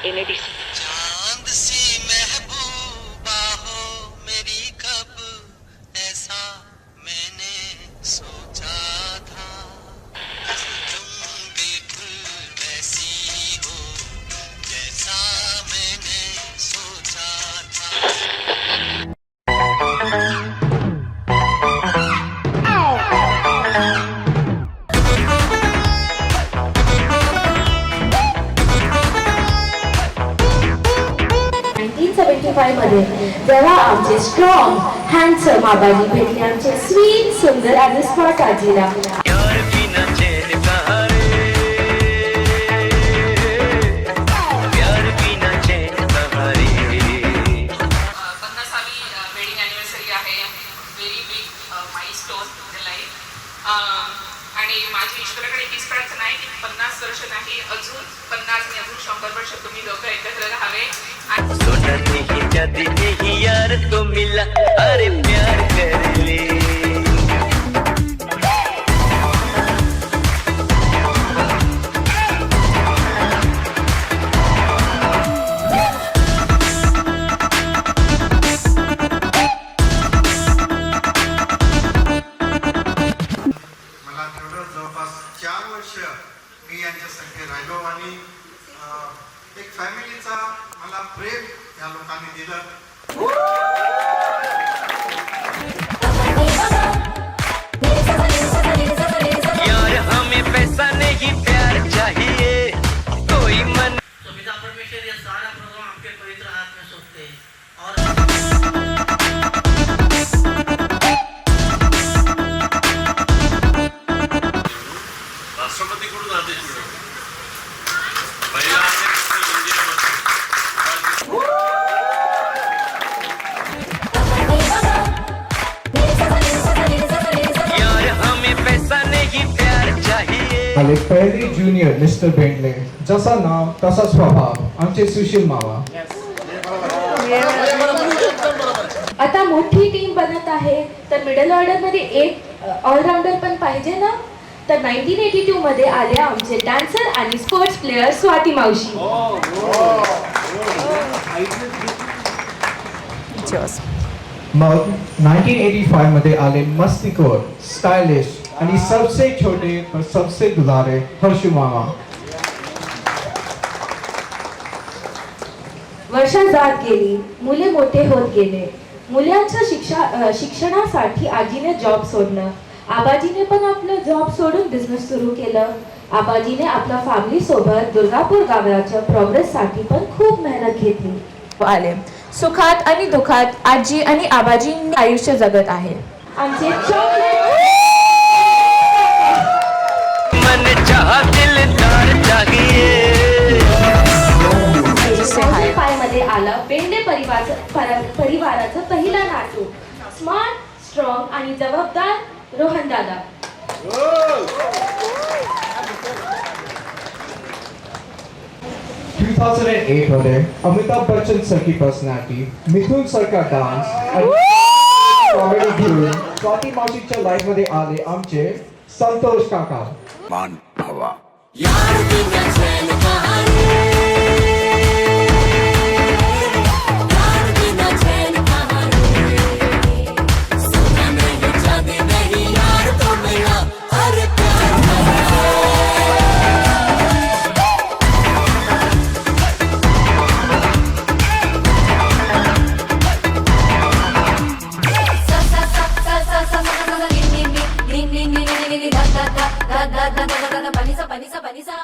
NATC. चांद C महबूबा हो मेरी, कब ऐसा मैंने सोचा था, तुम बिल्कुल वैसी हो जैसा मैंने सोचा था. मध्ये जेव्हा आमचे स्ट्रॉंग हँडसम आबाजी भेटले आमचे स्वीट सुंदर आणि स्मार्ट आजीला. आणि माझी ईश्वराकडे एकच प्रार्थना आहे की 50 वर्ष नाही, अजून 50 आणि अजून 100 वर्ष तुम्ही लोक एकत्र राहावे. सोना नहीं चांदी नहीं यार तो मिला, अरे प्यार कर ले. मला तेवढं जवळपास 4 वर्ष मी यांच्यासाठी राहिलो आणि एक फॅमिलीचा मला प्रेम या लोकांनी दिलं. यार हमें पैसा नहीं प्यार चाहिए, कोई मन. पिता परमेश्वर ये सारा प्रोग्राम आपके पवित्र हाथ में सौंपते हैं और राष्ट्रपतीकडून आदेश मिळाला. पहिला आदेश यार हमें पैसा नहीं प्यार चाहिए. आले पहिले ज्युनियर मिस्टर बेंडले, जसा नाव तसा स्वभाव आमचे सुशील मावा. आता मोठी टीम बनत आहे तर मिडल ऑर्डर मध्ये एक ऑलराऊंडर पण पाहिजे ना. तर 1982 मध्ये आले आमचे डान्सर आणि स्पोर्ट्स प्लेयर स्वाती मावशी. मग 1985 मध्ये आले मस्तीखोर, स्टायलिश आणि सबसे छोटे और सबसे दुलारे हर्षू मामा. वर्ष जात गेली, मुले मोठे होत गेले. मुलांच्या शिक्षणासाठी आजीने जॉब सोडलं. आबाजीने पण आपलं जॉब सोडून बिझनेस सुरू केलं. आबाजीने आपल्या फॅमिली सोबत दुर्गापूर गावाच्या प्रोग्रेस साठी पण खूप मेहनत घेतली. आले सुखात आणि दुखात आजी आणि आबाजींनी आयुष्य जगत आहे. आमचे चॉकलेट मन चाहा दिलदार चाहिए. मध्ये आलं बेंडे परिवाराचं पहिला नातू, स्मार्ट, स्ट्रॉंग आणि जबाबदार रोहन दादा. मध्ये अमिताभ बच्चन सारखी पर्सनॅलिटी, मिथुन सारखा डान्स आणि कॉमेडी घेऊन स्वाती मावशीच्या लाईफ मध्ये आले आमचे संतोष काका. मान हवा. Panisa.